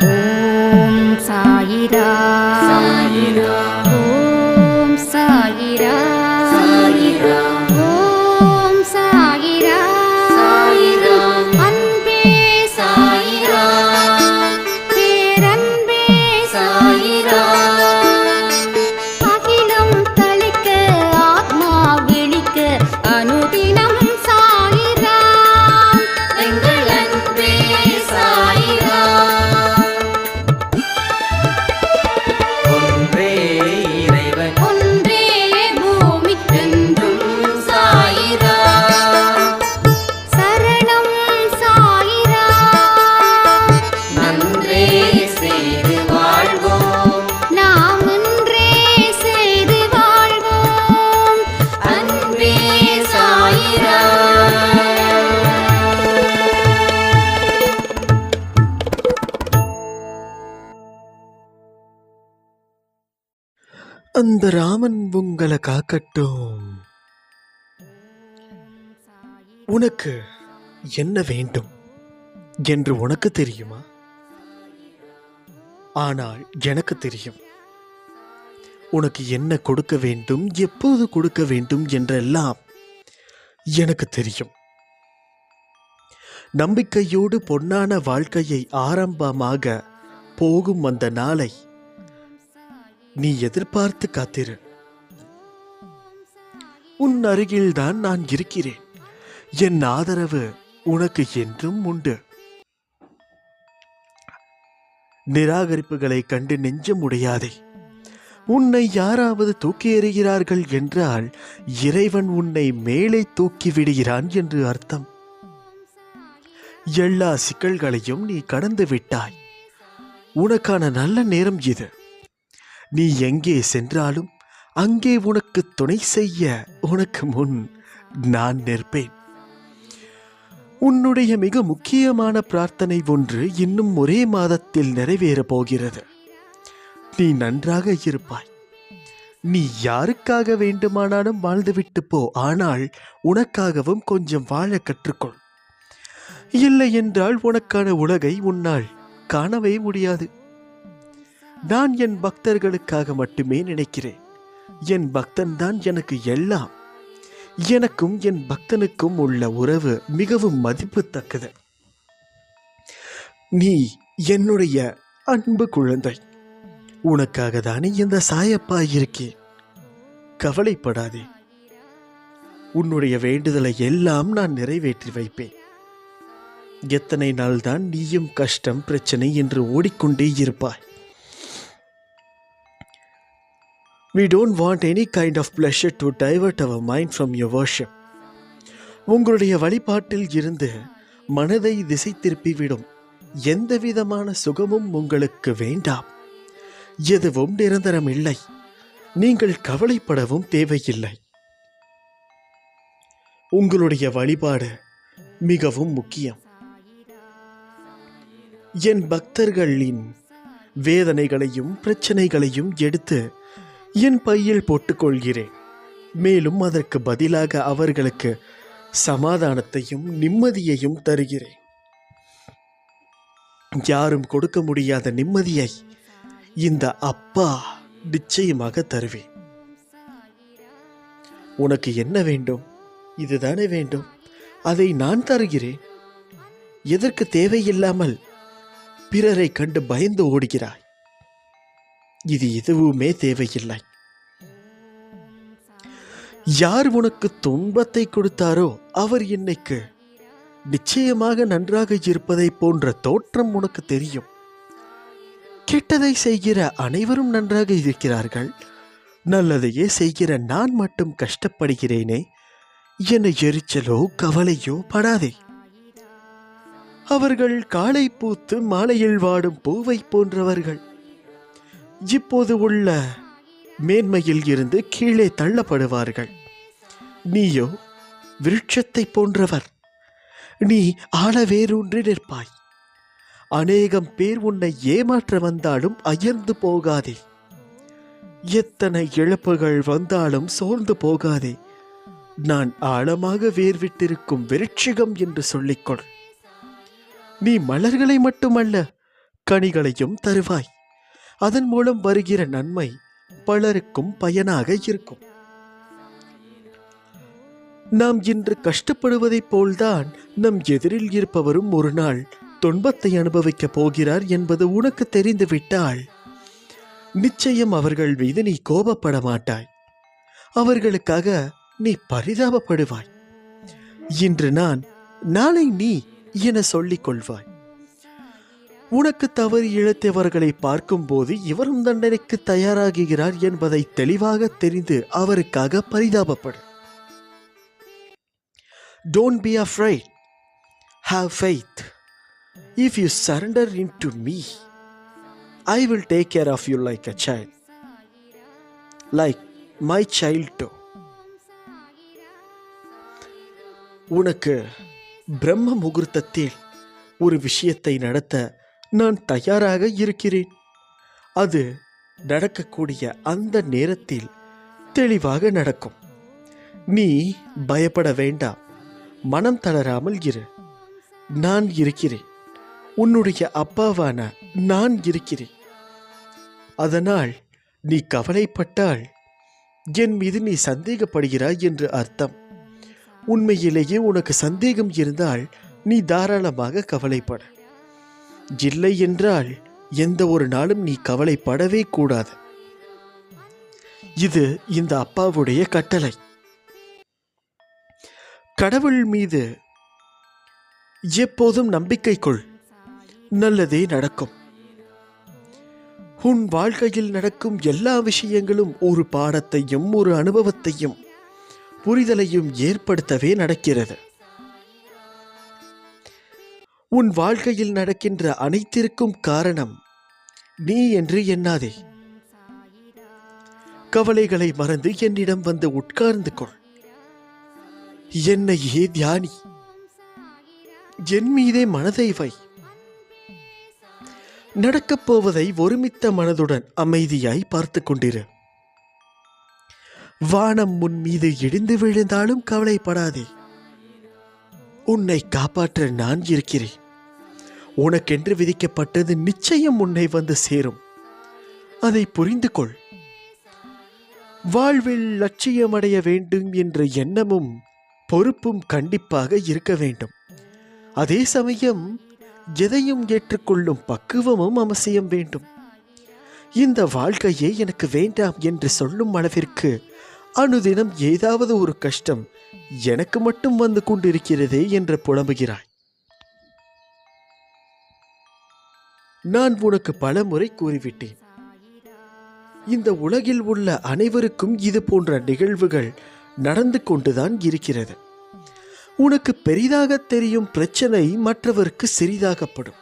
ஓம் சாயிரா சாயிரா ஓம் சாயிரா சாயிரா ஓம் சாயிரா சாயிரா அன்பே சாயிரா பேரன்பே சாயிரா அகிலம் தளிக்க ஆத்மா விழிக்க அனுதினம் சாயிரா எங்கள் அன்பே சாயிரா ஒன்றே இறைவன் ஒன்றே பூமிக்கென்றும் சாயிரா சரணம் சாயிரா நன்றே செய்து வாழ்வோம் நாம் ஒன்றே செய்து வாழ்வோம் அன்பே சாயிரா அந்த ராமன் உங்களை காக்கட்டும். உனக்கு என்ன வேண்டும் என்று உனக்கு தெரியுமா? ஆனால் எனக்கு தெரியும். உனக்கு என்ன கொடுக்க வேண்டும், எப்போது கொடுக்க வேண்டும் என்றெல்லாம் எனக்கு தெரியும். நம்பிக்கையோடு பொன்னான வாழ்க்கையை ஆரம்பமாக போகும் அந்த நாளை நீ எதிர்பார்த்து காத்திரு. உன் அருகில்தான் நான் இருக்கிறேன். என் ஆதரவு உனக்கு என்றும் உண்டு. நிராகரிப்புகளை கண்டு நெஞ்சம் உடையாதே. உன்னை யாராவது தூக்கி எறிகிறார்கள் என்றால் இறைவன் உன்னை மேலே தூக்கி விடுகிறான் என்று அர்த்தம். எல்லா சிக்கல்களையும் நீ கடந்து விட்டாய். உனக்கான நல்ல நேரம் இது. நீ எங்கே சென்றாலும் அங்கே உனக்கு துணை செய்ய உனக்கு முன் நான் நிற்பேன். உன்னுடைய மிக முக்கியமான பிரார்த்தனை ஒன்று இன்னும் ஒரே மாதத்தில் நிறைவேறப் போகிறது. நீ நன்றாக இருப்பாய். நீ யாருக்காக வேண்டுமானாலும் வாழ்ந்துவிட்டு போ, ஆனால் உனக்காகவும் கொஞ்சம் வாழ கற்றுக்கொள். இல்லை என்றால் உனக்கான உலகை உன்னால் காணவே முடியாது. நான் என் பக்தர்களுக்காக மட்டுமே நினைக்கிறேன். என் பக்தன் தான் எனக்கு எல்லாம். எனக்கும் என் பக்தனுக்கும் உள்ள உறவு மிகவும் மதிப்புத்தக்கது. நீ என்னுடைய அன்பு குழந்தை. உனக்காக தானே இந்த சாயப்பா இருக்கேன். கவலைப்படாதே. உன்னுடைய வேண்டுதலை எல்லாம் நான் நிறைவேற்றி வைப்பேன். எத்தனை நாள் தான் நீயும் கஷ்டம் பிரச்சனை என்று ஓடிக்கொண்டே இருப்பாய்? We don't want any kind of pleasure to divert our mind from your worship. உங்களுடைய வழிபாட்டில் இருந்து மனதை திசை திருப்பிவிடும் எந்த விதமான சுகமும் உங்களுக்கு வேண்டாம். எதுவும் நிரந்தரம் இல்லை. நீங்கள் கவலைப்படவும் தேவையில்லை. உங்களுடைய வழிபாடு மிகவும் முக்கியம். என் பக்தர்களின் வேதனைகளையும் பிரச்சனைகளையும் எடுத்து என் பையில் போட்டுக்கொள்கிறேன். மேலும் அதற்கு பதிலாக அவர்களுக்கு சமாதானத்தையும் நிம்மதியையும் தருகிறேன். யாரும் கொடுக்க முடியாத நிம்மதியை இந்த அப்பா நிச்சயமாக தருவேன். உனக்கு என்ன வேண்டும்? இதுதானே வேண்டும். அதை நான் தருகிறேன். எதற்கு தேவையில்லாமல் பிறரை கண்டு பயந்து ஓடுகிறாய்? இது எதுவுமே தேவையில்லை. யார் உனக்கு துன்பத்தை கொடுத்தாரோ அவர் இன்னைக்கு நிச்சயமாக நன்றாக இருப்பதை போன்ற தோற்றம் உனக்கு தெரியும். கெட்டதை செய்கிற அனைவரும் நன்றாக இருக்கிறார்கள். நல்லதையே செய்கிற நான் மட்டும் கஷ்டப்படுகிறேனே என எரிச்சலோ கவலையோ படாதே. அவர்கள் காலை பூத்து மாலையில் வாடும் பூவை போன்றவர்கள். இப்போது உள்ள மேன்மையில் இருந்து கீழே தள்ளப்படுவார்கள். நீயோ விருட்சத்தை போன்றவர். நீ ஆழ வேரூன்றி நிற்பாய். அநேகம் பேர் உன்னை ஏமாற்ற வந்தாலும் அயர்ந்து போகாதே. எத்தனை இழப்புகள் வந்தாலும் சோர்ந்து போகாதே. நான் ஆழமாக வேர்விட்டிருக்கும் விருட்சிகம் என்று சொல்லிக்கொள். நீ மலர்களை மட்டுமல்ல, கனிகளையும் தருவாய். அதன் மூலம் வருகிற நன்மை பலருக்கும் பயனாக இருக்கும். நாம் இன்று கஷ்டப்படுவதைப் போல்தான் நம் எதிரில் இருப்பவரும் ஒரு நாள் துன்பத்தை அனுபவிக்கப் போகிறார் என்பது உனக்கு தெரிந்துவிட்டால் நிச்சயம் அவர்கள் மீது நீ கோபப்பட மாட்டாய். அவர்களுக்காக நீ பரிதாபப்படுவாய். இன்று நான், நாளை நீ என சொல்லிக் கொள்வாய். உனக்கு தவறு இழைத்தவர்களை பார்க்கும்போது இவரும் தண்டனைக்கு தயாராகிறார் என்பதை தெளிவாக தெரிந்து அவருக்காக பரிதாபப்படு. Don't be afraid. Have faith. If you surrender into me, I will take care of you like a child. Like my child too. உனக்கு பிரம்ம முகூர்த்தத்தில் ஒரு விஷயத்தை நடத்த நான் தயாராக இருக்கிறேன். அது நடக்கக்கூடிய அந்த நேரத்தில் தெளிவாக நடக்கும். நீ பயப்பட வேண்டாம். மனம் தளராமல் இரு. நான் இருக்கிறேன். உன்னுடைய அப்பாவான நான் இருக்கிறேன். அதனால் நீ கவலைப்பட்டால் என் மீது நீ சந்தேகப்படுகிறாய் என்று அர்த்தம். உண்மையிலேயே உனக்கு சந்தேகம் இருந்தால் நீ தாராளமாக கவலைப்பட. இல்லை என்றால் எந்த ஒரு நாளும் நீ கவலைப்படவே கூடாது. இது இந்த அப்பாவுடைய கட்டளை. கடவுள் மீது எப்போதும் நம்பிக்கை கொள். நல்லதே நடக்கும். உன் வாழ்க்கையில் நடக்கும் எல்லா விஷயங்களும் ஒரு பாடத்தையும் ஒரு அனுபவத்தையும் புரிதலையும் ஏற்படுத்தவே நடக்கிறது. உன் வாழ்க்கையில் நடக்கின்ற அனைத்திற்கும் காரணம் நீ என்று எண்ணாதே. கவலைகளை மறந்து என்னிடம் வந்து உட்கார்ந்து கொள். என்னையே தியானி. என் மீதே மனதை வை. நடக்கப் போவதை ஒருமித்த மனதுடன் அமைதியாய் பார்த்து கொண்டிரு. வானம் உன் மீது இடிந்து விழுந்தாலும் கவலைப்படாதே. உன்னை காப்பாற்ற நான் இருக்கிறேன். உனக்கென்று விதிக்கப்பட்டது நிச்சயம் உன்னை வந்து சேரும். அதை புரிந்து கொள். வாழ்வில் லட்சியமடைய வேண்டும் என்ற எண்ணமும் பொறுப்பும் கண்டிப்பாக இருக்க வேண்டும். அதே சமயம் எதையும் ஏற்றுக்கொள்ளும் பக்குவமும் அவசியம் வேண்டும். இந்த வாழ்க்கையே எனக்கு வேண்டாம் என்று சொல்லும் அளவிற்கு அனுதினம் ஏதாவது ஒரு கஷ்டம் எனக்கு மட்டும் வந்து கொண்டிருக்கிறதே என்று புலம்புகிறாய். நான் உனக்கு பல முறை கூறிவிட்டேன். இந்த உலகில் உள்ள அனைவருக்கும் இது போன்ற நிகழ்வுகள் நடந்து கொண்டுதான் இருக்கிறது. உனக்கு பெரிதாக தெரியும் பிரச்சனை மற்றவருக்கு சிறிதாகப்படும்.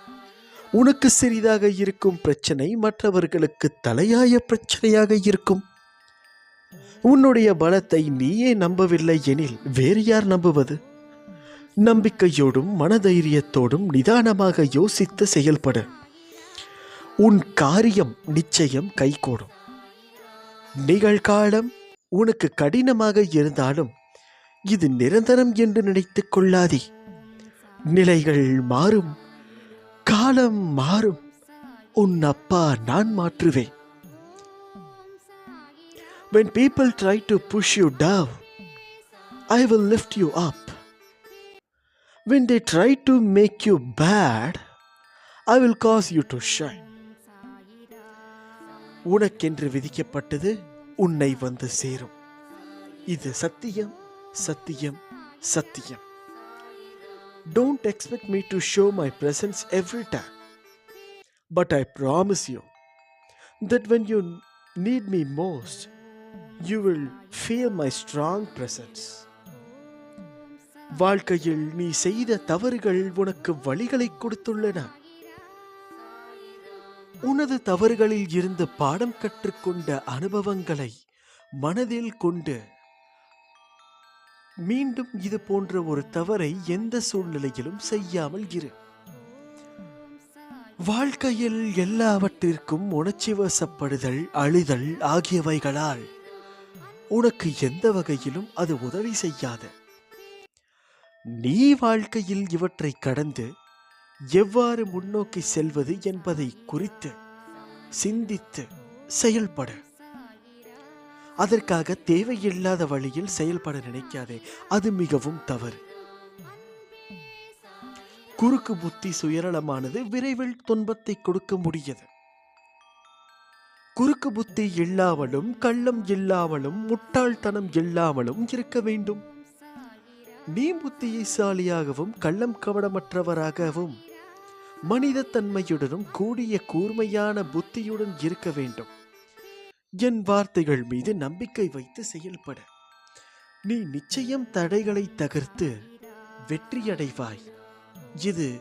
உனக்கு சிறிதாக இருக்கும் பிரச்சனை மற்றவர்களுக்கு தலையாய பிரச்சனையாக இருக்கும். உன்னுடைய பலத்தை நீயே நம்பவில்லை எனில் வேறு யார் நம்புவது? நம்பிக்கையோடும் மனதைரியத்தோடும் நிதானமாக யோசித்து செயல்படு. உன் காரியம் நிச்சயம் கைகூடும். நிகழ்காலம் உனக்கு கடினமாக இருந்தாலும் இது நிரந்தரம் என்று நினைத்துக் கொள்ளாதே. நிலைகள் மாறும், காலம் மாறும். உன் அப்பா நான் மாற்றுவேன். When people try to push you down, I will lift you up. When they try to make you bad, I will cause you to shine. உனக்கென்று விதிக்கப்பட்டது உன்னை வந்து சேரும். இது சத்தியம், சத்தியம், சத்தியம். Don't expect me to show my presence every time. But I promise you that when you need me most, you will feel my strong presence. வாழ்க்கையில் நீ செய்த தவறுகள் உனக்கு வழிகளை கொடுத்துள்ளன. உனது தவறுகளில் இருந்து பாடம் கற்றுக்கொண்ட அனுபவங்களை மனதில் கொண்டு மீண்டும் இது போன்ற ஒரு தவறை எந்த சூழ்நிலையிலும் செய்யாமல் இரு. வாழ்க்கையில் எல்லாவற்றிற்கும் உணர்ச்சி வசப்படுதல், அழுதல் ஆகியவைகளால் உனக்கு எந்த வகையிலும் அது உதவி செய்யாது. நீ வாழ்க்கையில் இவற்றை கடந்து எவ்வாறு முன்னோக்கி செல்வது என்பதை குறித்து சிந்தித்து செயல்படு. அதற்காக தேவையில்லாத வழியில் செயல்பட நினைக்காதே, அது மிகவும் தவறு. குறுக்கு புத்தி சுயநலமானது விரைவில் துன்பத்தை கொடுக்க முடியாது. குறுக்கு புத்தி இல்லாமலும் கள்ளம் இல்லாமலும் முட்டாள்தனம் இல்லாமலும் இருக்க வேண்டும். நீ புத்திசாலியாகவும் கள்ளம் கவனமற்றவராகவும் மனித தன்மையுடனும் கூடிய கூர்மையான புத்தியுடன் இருக்க வேண்டும். என் வார்த்தைகள் மீது நம்பிக்கை வைத்து செயல்பட. நீ நிச்சயம் தடைகளை தகர்த்து வெற்றியடைவாய். இது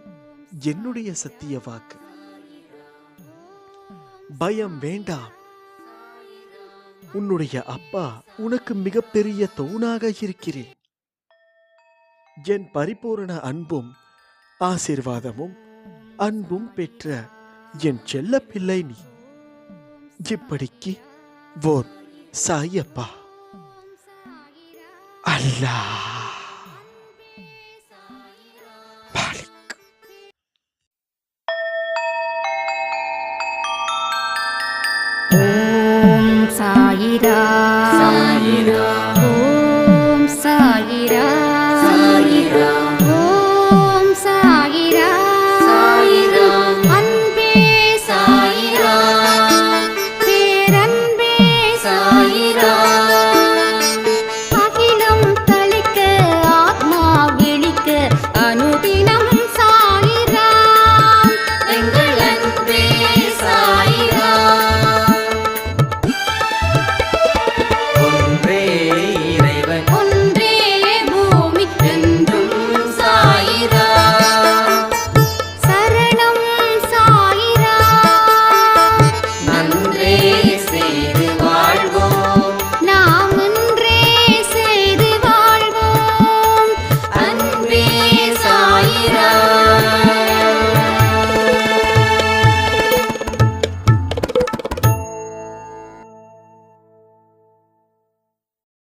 என்னுடைய சத்திய வாக்கு. பயம் வேண்டாம். உன்னுடைய அப்பா உனக்கு மிகப்பெரிய தூணாக இருக்கிறேன். என் பரிபூரண அன்பும் ஆசீர்வாதமும் அன்பும் பெற்ற என் செல்ல பிள்ளை நீ. இப்படிக்கு ஓர் சாயப்பா. அல்லாஹ் மாலிக். ஓம் சாயிரா சாயிரா